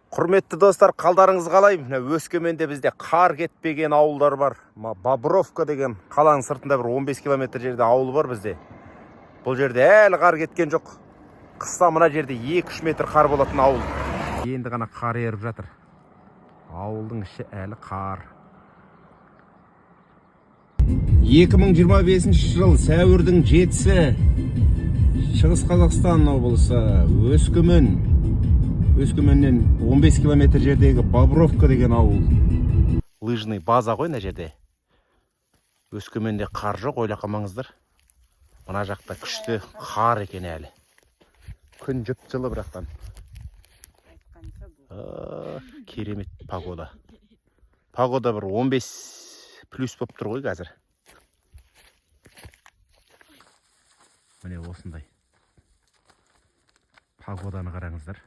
Құрметті достар, қалдарыңыз қалай? Мына Өскеменде бізде қар кетпеген ауылдар бар. Бобровка деген қаланың сыртында бір 15 километр жерде ауыл бар бізде. Бұл жерде әлі қар кеткен жоқ. Қыста мына жерде 2-3 метр қар болатын ауыл. Енді ғана қар еріп жатыр. Ауылдың іші әлі қар. 2025 жыл сәуірдің 7-сі Шығыс Қазақстан облысы Өскеменнен 15 километр жердегі Бобровка деген ауыл. Лыжный база ғой мына жерде. Өскеменде қар жоқ, ойлап қалмаңыздар. Мына жақта күшті қар екен әлі. Күн жып-жылы бірақтан. Керемет погода. Погода бір 15 плюс болып тұр ғой қазір. Міне осындай. Погоданы қараңыздар.